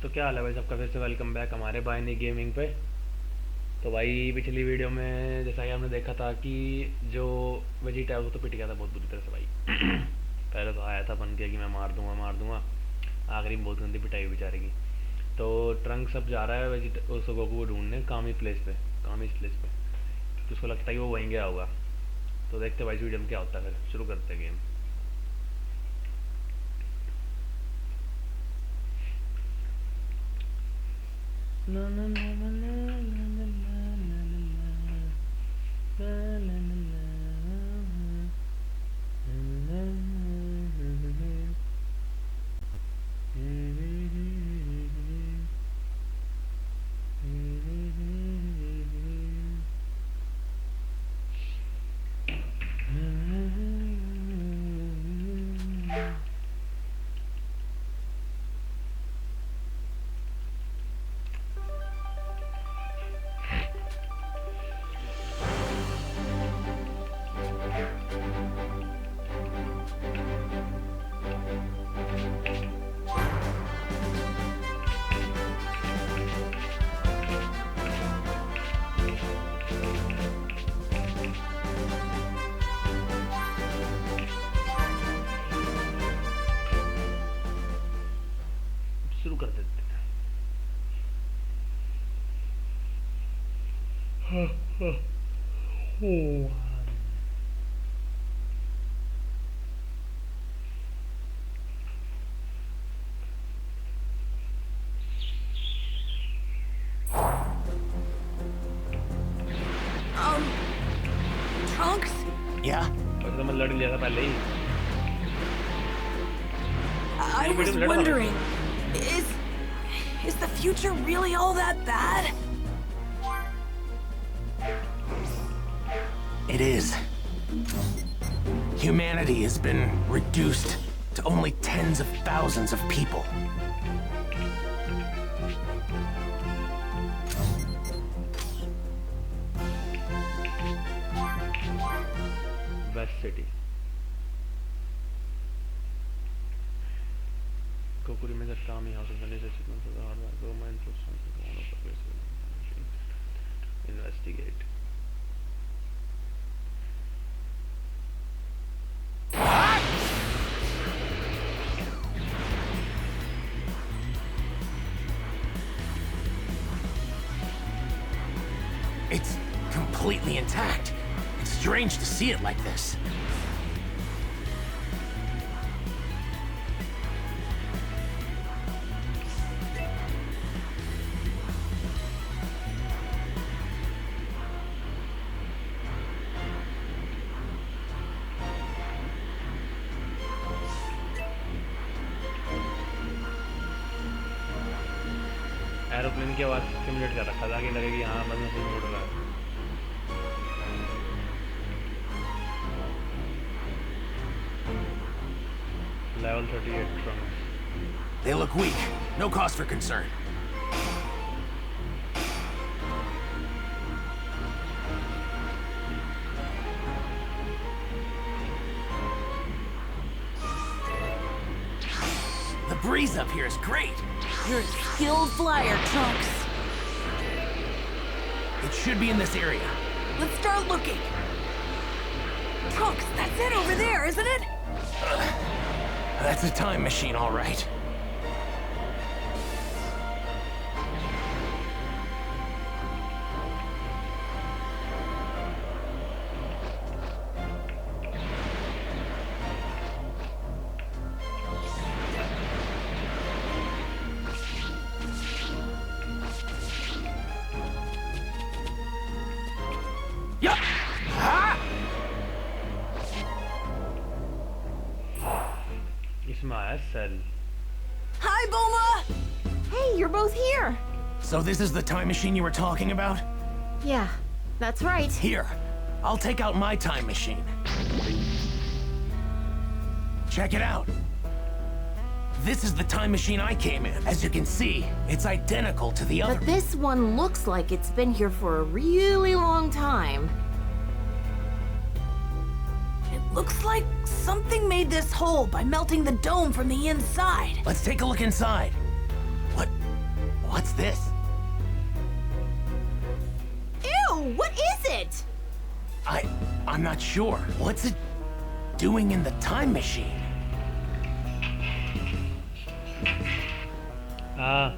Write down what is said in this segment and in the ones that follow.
तो क्या हाल है भाई सबका, फिर से वेलकम बैक हमारे बाइनी गेमिंग पे। तो भाई पिछली वीडियो में जैसा कि आपने देखा था कि जो वेजिटेबल तो पिट गया था बहुत बुरी तरह से भाई। पहले तो आया था बन के कि मैं मार दूंगा। आखिरी में बहुत गंदी पिटाई हुई बेचारे की। तो ट्रंक सब जा रहा है उस गोकू को ढूंढने कामी प्लेस पे। तो उसको लगता है कि वो वहीं गया होगा। तो देखते भाई इस वीडियो में क्या होता है, फिर शुरू करते हैं game. La la la la la la la la la la शुरू कर देते हैं। Trunks? Yeah? वैसे तो मैं लड़ लिया था पहले ही। I was wondering, is the future really all that bad? It is. Humanity has been reduced to only tens of thousands of people. West City. Goku remains at Kami House and is a sequence of the hardware. Go mine for something to one of the places. Investigate. It's completely intact. It's strange to see it like this. Aeroplane की आवाज़ simulate कर रखा था कि लगे कि हाँ बंदा सही उड़ रहा है। Level 38 trunks. They look weak. No cause for concern. The breeze up here is great. You're a skilled flyer, Trunks. It should be in this area. Let's start looking. Trunks, that's it over there, isn't it? That's a time machine, all right. Yeah. Ah! इसमें आया cell. Hi, Bulma! Hey, you're both here! So this is the time machine you were talking about? Yeah, that's right. Here, I'll take out my time machine. Check it out. This is the time machine I came in. As you can see, it's identical to the other. But this one looks like it's been here for a really long time. It looks like something made this hole by melting the dome from the inside. Let's take a look inside. What's this? Ew, what is it? I'm not sure. What's it doing in the time machine? हाँ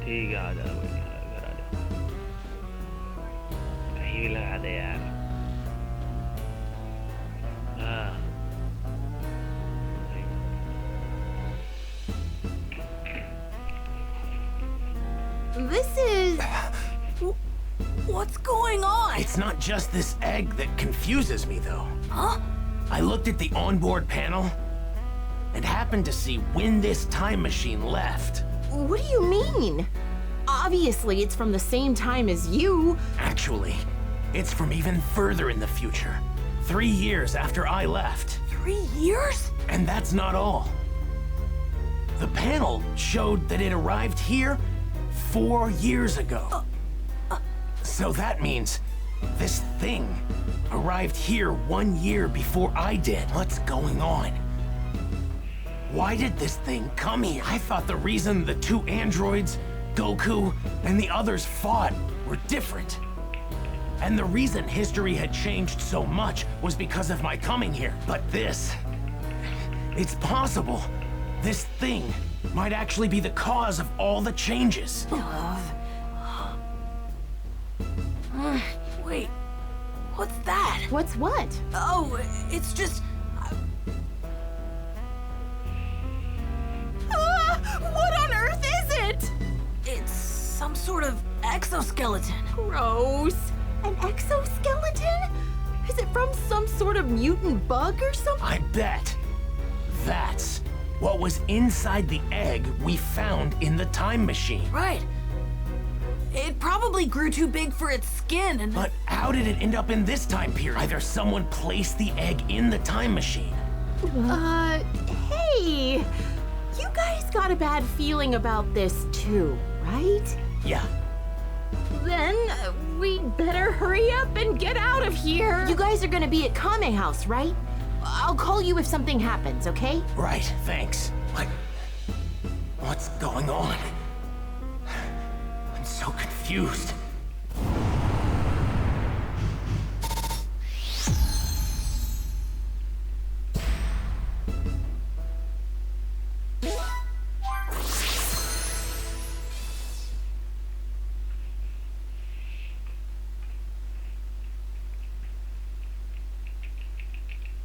ठीक है, आ जा भाई, घर आ जा, कहीं भी लगा दे यार। हाँ This is... What's going on? It's not just this egg that confuses me, though. Huh? I looked at the onboard panel and happened to see when this time machine left. What do you mean? Obviously, it's from the same time as you. Actually, it's from even further in the future. 3 years after I left. 3 years? And that's not all. The panel showed that it arrived here 4 years ago. So that means this thing arrived here 1 year before I did. What's going on? Why did this thing come here? I thought the reason the 2 androids, Goku, and the others fought were different. And the reason history had changed so much was because of my coming here. But this... it's possible. This thing might actually be the cause of all the changes. Wait, what's that? What's what? Oh, it's just... What on earth is it? It's some sort of exoskeleton. Gross. An exoskeleton? Is it from some sort of mutant bug or something? I bet that's what was inside the egg we found in the time machine. Right. It probably grew too big for its skin and... But how did it end up in this time period? Either someone placed the egg in the time machine. Hey! You guys got a bad feeling about this too, right? Yeah. Then we'd better hurry up and get out of here. You guys are gonna be at Kame House, right? I'll call you if something happens, okay? Right, thanks. What's going on? I'm so confused.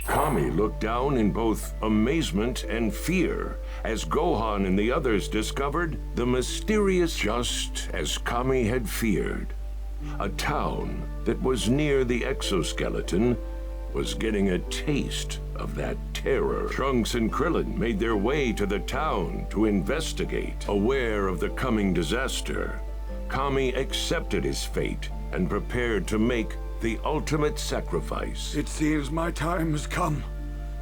Kami looked down in both amazement and fear as Gohan and the others discovered the mysterious, just as Kami had feared. A town that was near the exoskeleton was getting a taste of that terror. Trunks and Krillin made their way to the town to investigate. Aware of the coming disaster, Kami accepted his fate and prepared to make the ultimate sacrifice. It seems my time has come.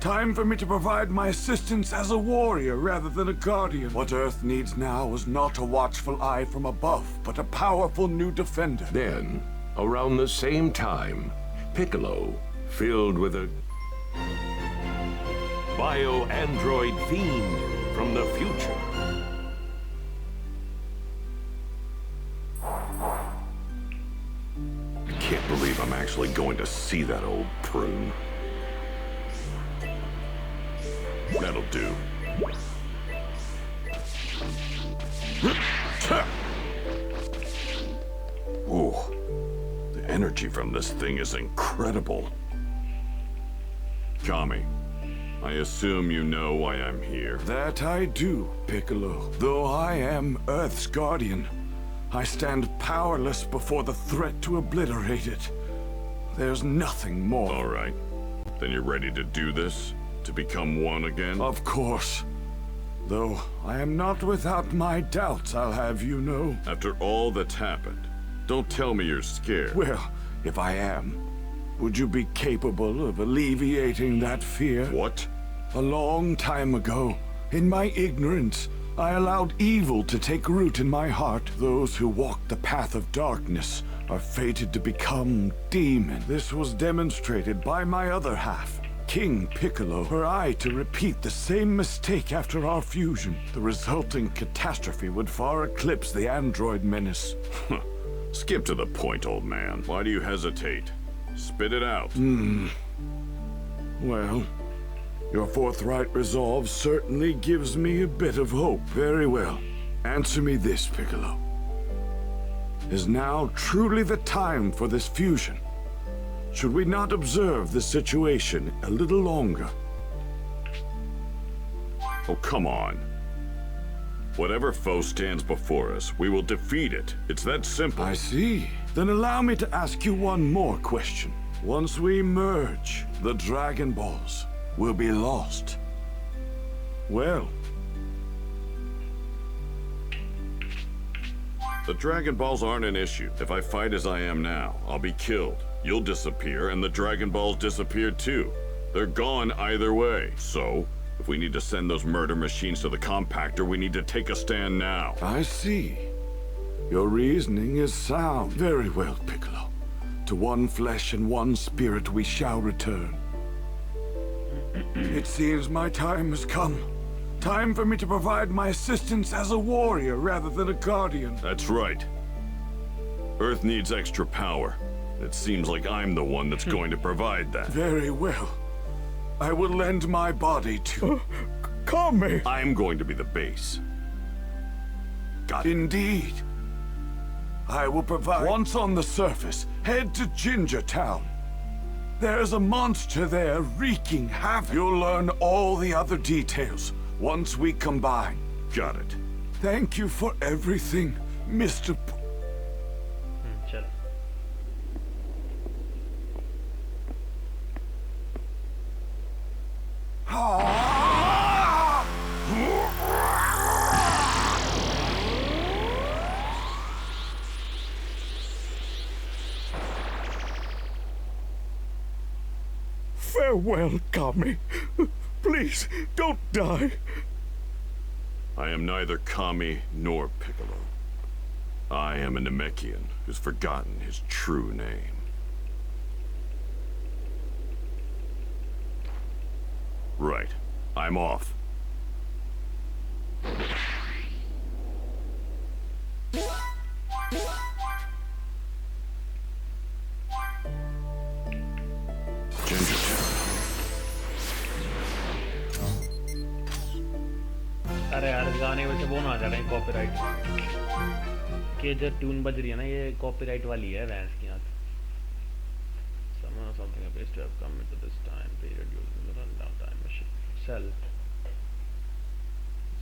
Time for me to provide my assistance as a warrior rather than a guardian. What Earth needs now is not a watchful eye from above, but a powerful new defender. Then, around the same time, Piccolo, filled with a bio-android fiend from the future. I can't believe I'm actually going to see that old prune. That'll do. Ooh, the energy from this thing is incredible. Kami, I assume you know why I'm here. That I do, Piccolo. Though I am Earth's guardian, I stand powerless before the threat to obliterate it. There's nothing more. All right, then you're ready to do this? To become one again? Of course. Though I am not without my doubts, I'll have you know. After all that's happened, don't tell me you're scared. Well, if I am, would you be capable of alleviating that fear? What? A long time ago, in my ignorance, I allowed evil to take root in my heart. Those who walk the path of darkness are fated to become demons. This was demonstrated by my other half, King Piccolo, were I to repeat the same mistake after our fusion, the resulting catastrophe would far eclipse the android menace. Skip to the point, old man. Why do you hesitate? Spit it out. Well, your forthright resolve certainly gives me a bit of hope. Very well. Answer me this, Piccolo. Is now truly the time for this fusion? Should we not observe the situation a little longer? Oh, come on. Whatever foe stands before us, we will defeat it. It's that simple. I see. Then allow me to ask you one more question. Once we merge, the Dragon Balls will be lost. Well, The Dragon Balls aren't an issue. If I fight as I am now, I'll be killed. You'll disappear, and the Dragon Balls disappear too. They're gone either way. So, if we need to send those murder machines to the compactor, we need to take a stand now. I see. Your reasoning is sound. Very well, Piccolo. To one flesh and one spirit we shall return. It seems my time has come. Time for me to provide my assistance as a warrior rather than a guardian. That's right. Earth needs extra power. It seems like I'm the one that's going to provide that. Very well. I will lend my body to... Kame! I'm going to be the base. Got it. Indeed. I will provide... Once on the surface, head to Ginger Town. There's a monster there wreaking havoc. You'll learn all the other details once we combine. Got it. Thank you for everything, Mr. चलो Farewell, Kame. Please, don't die. I am neither Kami nor Piccolo. I am a Namekian who's forgotten his true name. Right. I'm off. Ginger Town. अरे यार इस गाने में से वो ना जा रहे हैं कॉपीराइट के जो ट्यून बज रही है ना ये कॉपीराइट वाली है भैंस की यहाँ something appears to have come into this time period using the rundown time machine cell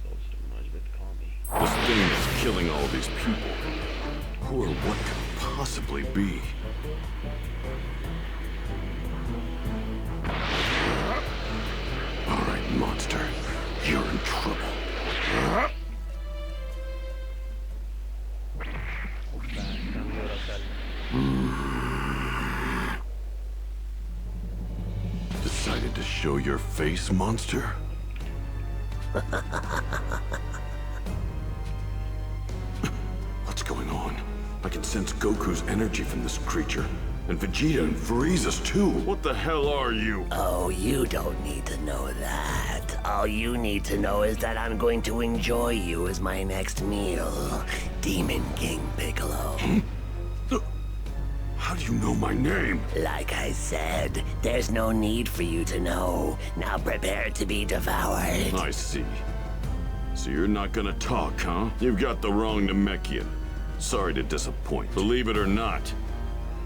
souls to merge with Kami. This thing that's killing all these people. Who or what could it possibly be? All right, monster. You're in trouble. Decided to show your face, monster? What's going on? I can sense Goku's energy from this creature. And Vegeta and Frieza's too. What the hell are you? Oh, you don't need to know that. All you need to know is that I'm going to enjoy you as my next meal. Demon King Piccolo. How do you know my name? Like I said, there's no need for you to know. Now prepare to be devoured. I see. So you're not gonna talk, huh? You've got the wrong Namekian. Sorry to disappoint. Believe it or not,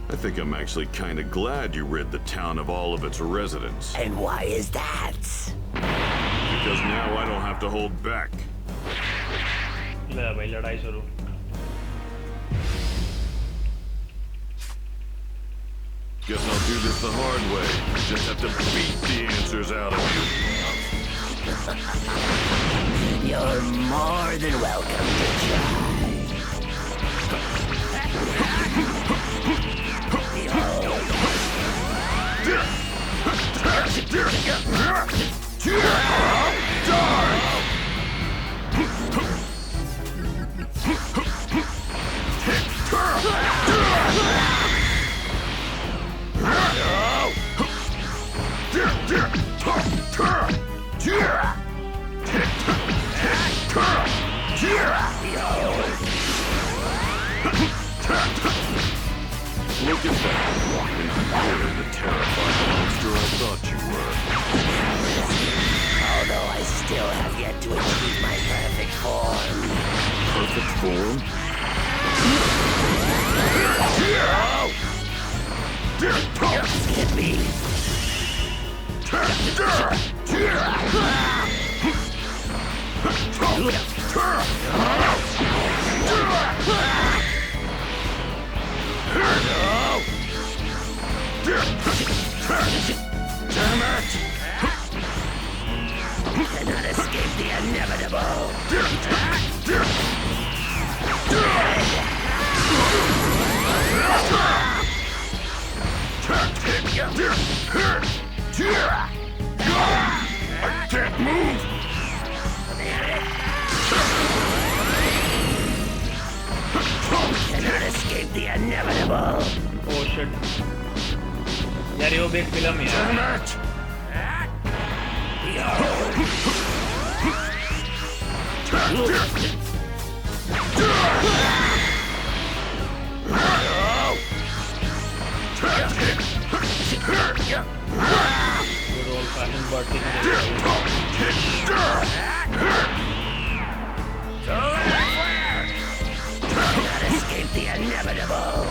I think I'm actually kind of glad you rid the town of all of its residents. And why is that? Because now I don't have to hold back. ले भाई लड़ाई शुरू Guess I'll do this the hard way. Just have to beat the answers out of you. You're more than welcome to try. Look at that. You're the terrifying monster I thought you were. Although I still have yet to achieve my perfect form. Perfect form? Hit me. Cannot escape the inevitable. I can't move! Cannot escape the inevitable. Oh shit. यार ये वो भी एक film है यार. Damn it! Good old fashioned birthday. Cannot escape the inevitable.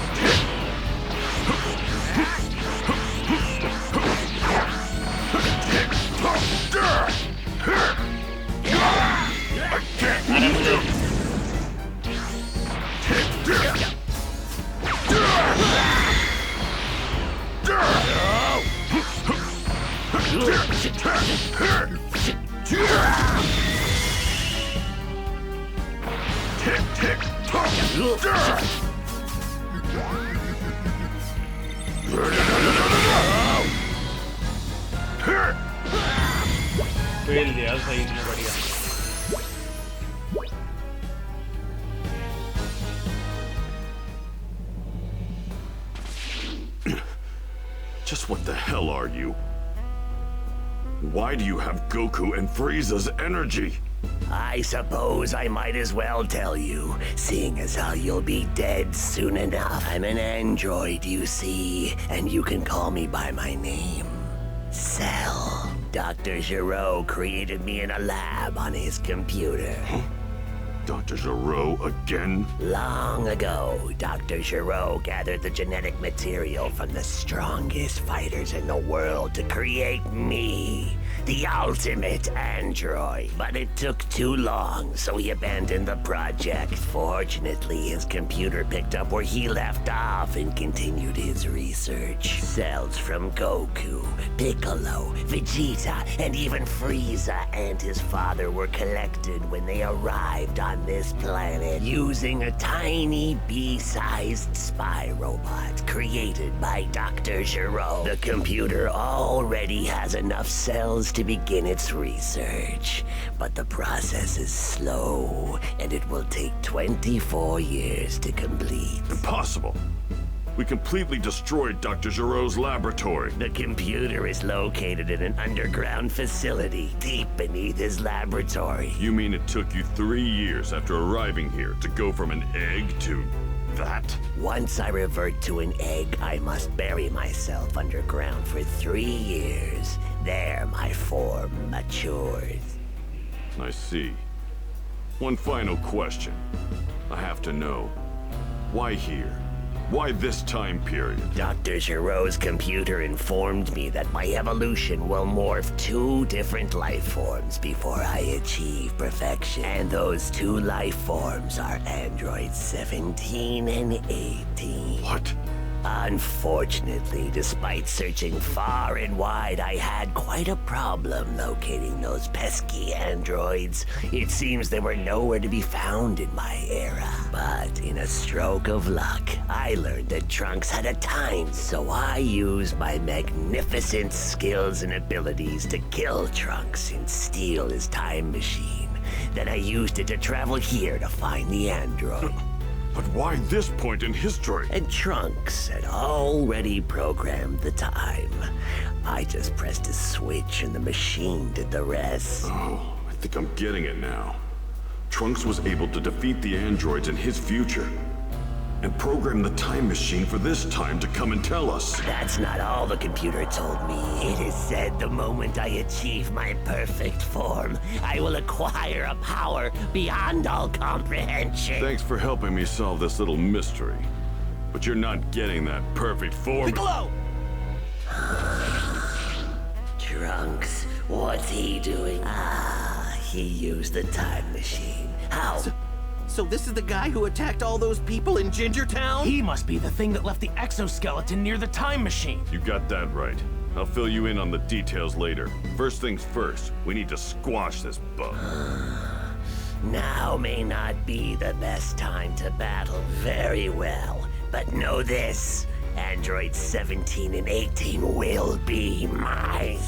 Fail दिया सही में बढ़िया. Just what the hell are you? Why do you have Goku and Frieza's energy? I suppose I might as well tell you, seeing as how you'll be dead soon enough. I'm an android, you see, and you can call me by my name. Cell. Dr. Giro created me in a lab on his computer. Dr. Giro again? Long ago, Dr. Giro gathered the genetic material from the strongest fighters in the world to create me, the ultimate android. But it took too long, so he abandoned the project. Fortunately, his computer picked up where he left off and continued his research. Cells from Goku, Piccolo, Vegeta, and even Frieza and his father were collected when they arrived on this planet using a tiny bee-sized spy robot created by Dr. Giro. The computer already has enough cells to begin its research, but the process is slow and it will take 24 years to complete. Impossible. We completely destroyed Dr. Giro's laboratory. The computer is located in an underground facility deep beneath his laboratory. You mean it took you 3 years after arriving here to go from an egg to that? Once I revert to an egg, I must bury myself underground for 3 years. There my form matures. I see. One final question. I have to know. Why here? Why this time period? Dr. Giro's computer informed me that my evolution will morph 2 different life forms before I achieve perfection. And those 2 life forms are androids 17 and 18. What? Unfortunately, despite searching far and wide, I had quite a problem locating those pesky androids. It seems they were nowhere to be found in my era. But in a stroke of luck, I learned that Trunks had a time, so I used my magnificent skills and abilities to kill Trunks and steal his time machine. Then I used it to travel here to find the android. But why this point in history? And Trunks had already programmed the time. I just pressed a switch and the machine did the rest. Oh, I think I'm getting it now. Trunks was able to defeat the androids in his future and program the time machine for this time to come and tell us. That's not all the computer told me. It is said the moment I achieve my perfect form, I will acquire a power beyond all comprehension. Thanks for helping me solve this little mystery. But you're not getting that perfect form. Piccolo! Trunks, what's he doing? He used the time machine. How? So this is the guy who attacked all those people in Gingertown? He must be the thing that left the exoskeleton near the time machine. You got that right. I'll fill you in on the details later. First things first, we need to squash this bug. Now may not be the best time to battle. Very well. But know this. Androids 17 and 18 will be mine.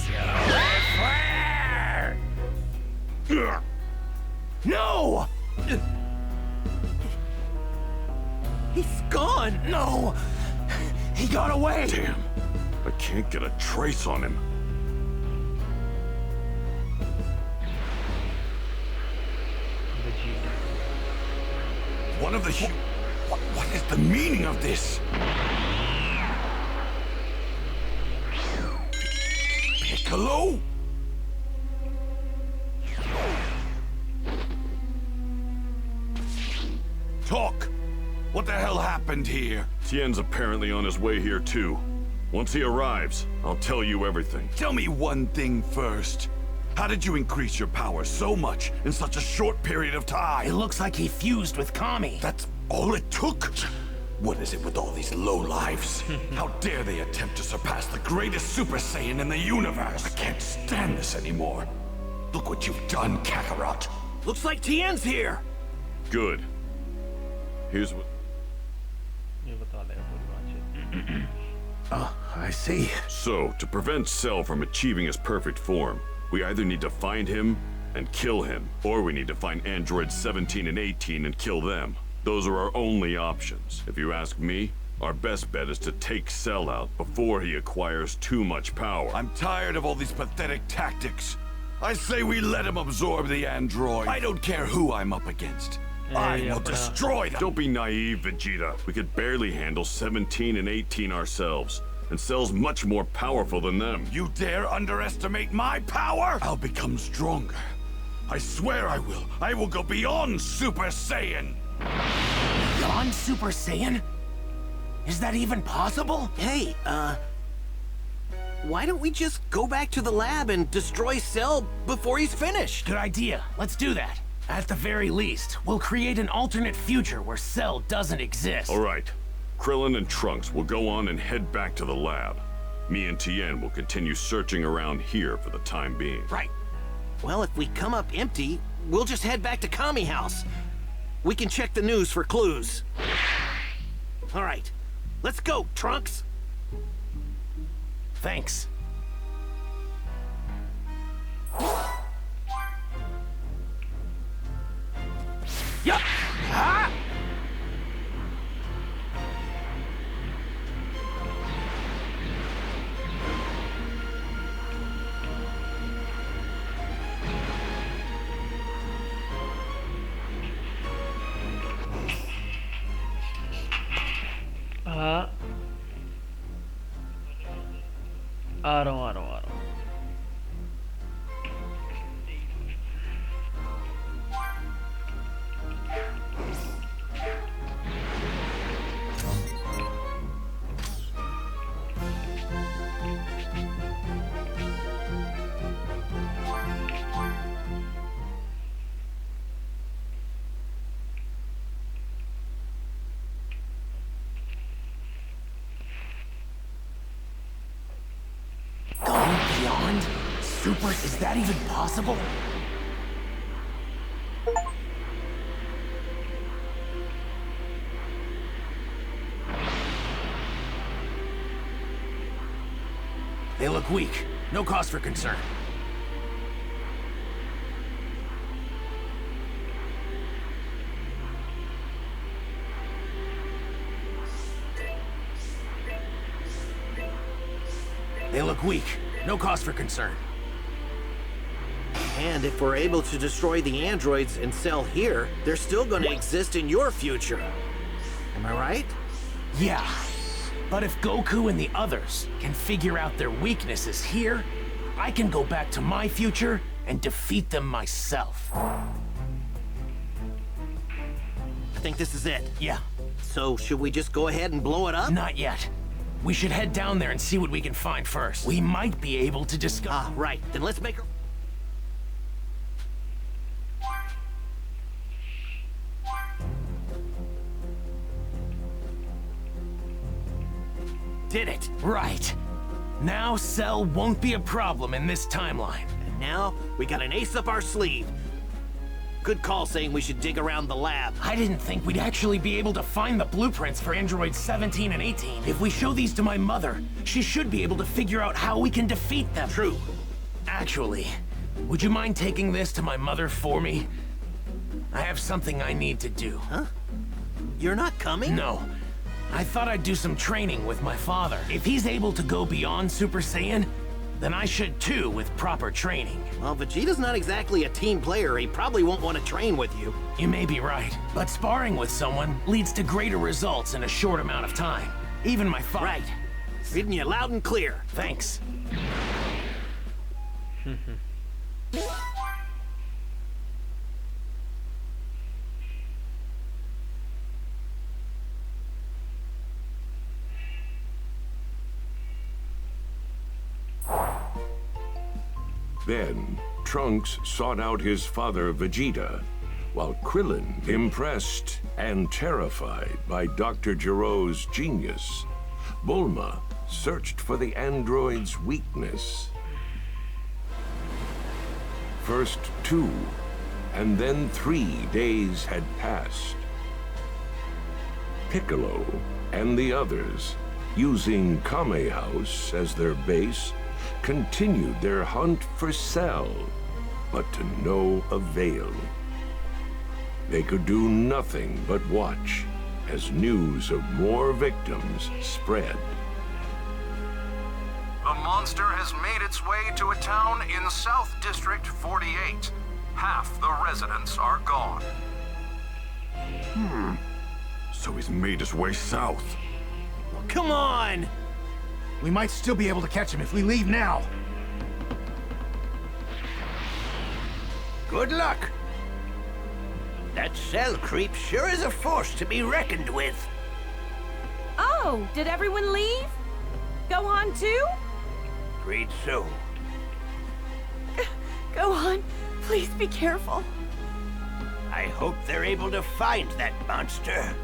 No! He's gone! No! He got away! Damn, I can't get a trace on him. Vegeta. One of the What is the meaning of this? Piccolo? Talk! What the hell happened here? Tien's apparently on his way here too. Once he arrives, I'll tell you everything. Tell me one thing first. How did you increase your power so much in such a short period of It time? looks like he fused with Kami. That's all it took? What is it with all these lowlives? How dare they attempt to surpass the greatest Super Saiyan in the universe? I can't stand this anymore. Look what you've done, Kakarot. Looks like Tien's here! Good. Here's what... ये बता देगा पूरी बात से. I see. So, to prevent Cell from achieving his perfect form, we either need to find him and kill him, or we need to find androids 17 and 18 and kill them. Those are our only options. If you ask me, our best bet is to take Cell out before he acquires too much power. I'm tired of all these pathetic tactics. I say we let him absorb the android. I don't care who I'm up against. I will destroy them. Don't be naive, Vegeta. We could barely handle 17 and 18 ourselves, and Cell's much more powerful than them. You dare underestimate my power? I'll become stronger. I swear I will. I will go beyond Super Saiyan. Beyond Super Saiyan? Is that even possible? Hey, why don't we just go back to the lab and destroy Cell before he's finished? Good idea. Let's do that. At the very least, we'll create an alternate future where Cell doesn't exist. All right. Krillin and Trunks will go on and head back to the lab. Me and Tien will continue searching around here for the time being. Right. Well, if we come up empty, we'll just head back to Kami House. We can check the news for clues. All right. Let's go, Trunks. Thanks. Yup! Ah! हाँ आ रहा हूँ Gone beyond? Super, is that even possible? They look weak. No cause for concern. They look weak. No cause for concern. And if we're able to destroy the androids and sell here, they're still gonna exist in your future. Am I right? Yeah. But if Goku and the others can figure out their weaknesses here, I can go back to my future and defeat them myself. I think this is it. Yeah. So, should we just go ahead and blow it up? Not yet. We should head down there and see what we can find first. We might be able to discuss... Ah, right. Then let's make a... Did it. Right. Now Cell won't be a problem in this timeline. And now, we got an ace up our sleeve. Good call saying we should dig around the lab. I didn't think we'd actually be able to find the blueprints for androids 17 and 18. If we show these to my mother, she should be able to figure out how we can defeat them. True. Actually, would you mind taking this to my mother for me? I have something I need to do. Huh? You're not coming? No. I thought I'd do some training with my father. If he's able to go beyond Super Saiyan, then I should too with proper training. Well, Vegeta's not exactly a team player. He probably won't want to train with you. You may be right, but sparring with someone leads to greater results in a short amount of time. Even my father... Right. Reading you loud and clear. Thanks. Then, Trunks sought out his father Vegeta, while Krillin, impressed and terrified by Dr. Gero's genius, Bulma searched for the android's weakness. First 2, and then 3 days had passed. Piccolo and the others, using Kame House as their base, continued their hunt for Cell, but to no avail. They could do nothing but watch as news of more victims spread. The monster has made its way to a town in South District 48. Half the residents are gone. So he's made his way south. Well, come on! We might still be able to catch him if we leave now. Good luck. That Cell creep sure is a force to be reckoned with. Oh, did everyone leave? Gohan too? Afraid so. Gohan, please be careful. I hope they're able to find that monster.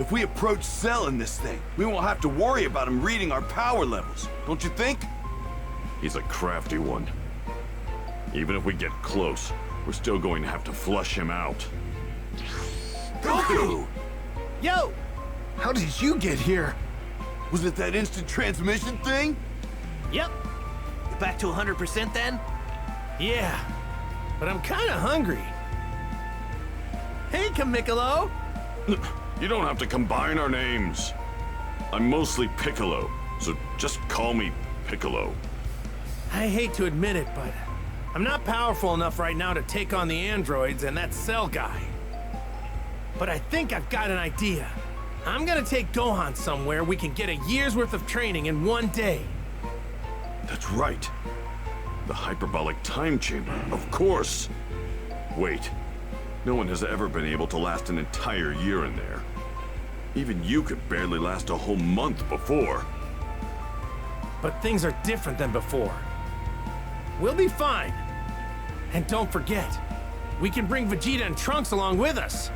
If we approach Cell in this thing, we won't have to worry about him reading our power levels, don't you think? He's a crafty one. Even if we get close, we're still going to have to flush him out. Goku! Yo! How did you get here? Was it that instant transmission thing? Yep. You back to 100% then? Yeah. But I'm kind of hungry. Hey, Kamikolo! You don't have to combine our names. I'm mostly Piccolo, so just call me Piccolo. I hate to admit it, but I'm not powerful enough right now to take on the androids and that Cell guy. But I think I've got an idea. I'm gonna take Gohan somewhere we can get a year's worth of training in one day. That's right. The hyperbolic time chamber, of course. Wait, no one has ever been able to last an entire year in there. Even you could barely last a whole month before. But things are different than before. We'll be fine. And don't forget, we can bring Vegeta and Trunks along with us.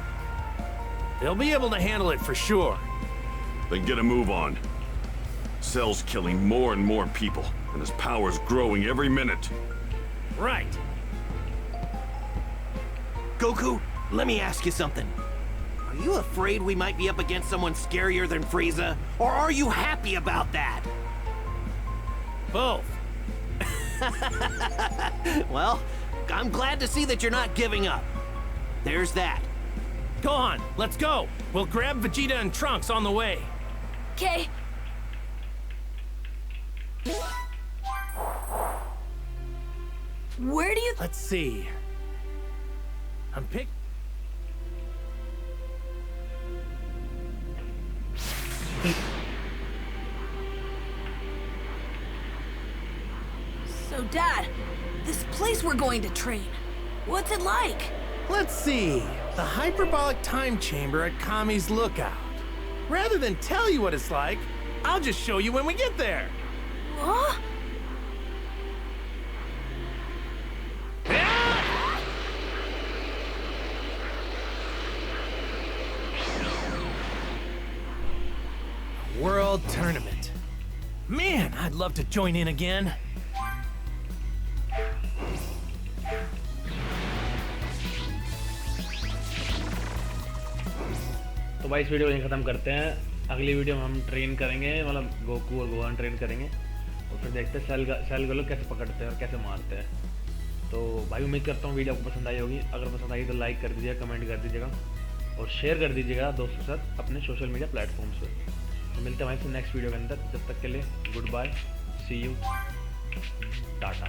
They'll be able to handle it for sure. Then get a move on. Cell's killing more and more people, and his power's growing every minute. Right. Goku, let me ask you something. Are you afraid we might be up against someone scarier than Frieza? Or are you happy about that? Both. Well, I'm glad to see that you're not giving up. There's that. Go on, let's go. We'll grab Vegeta and Trunks on the way. Okay. Where do you... Let's see. I'm pick... So, Dad, this place we're going to train, what's it like? Let's see. The hyperbolic time chamber at Kami's Lookout. Rather than tell you what it's like, I'll just show you when we get there. Huh? World Tournament. Man, I'd love to join in again. तो भाई इस video को यहीं ख़त्म करते हैं। अगली video में हम ट्रेन करेंगे, मतलब गोकू और गोहान ट्रेन करेंगे और फिर देखते हैं सेल को लोग कैसे पकड़ते हैं और कैसे मारते हैं। तो भाई उम्मीद करता हूँ वीडियो आपको पसंद आई होगी। अगर पसंद आई तो लाइक कर दीजिएगा, कमेंट कर दीजिएगा और शेयर कर दीजिएगा दोस्तों के साथ अपने सोशल मीडिया प्लेटफॉर्म्स पर। तो मिलते हैं भाई से नेक्स्ट वीडियो के अंदर। जब तक के लिए goodbye, see you, Tata.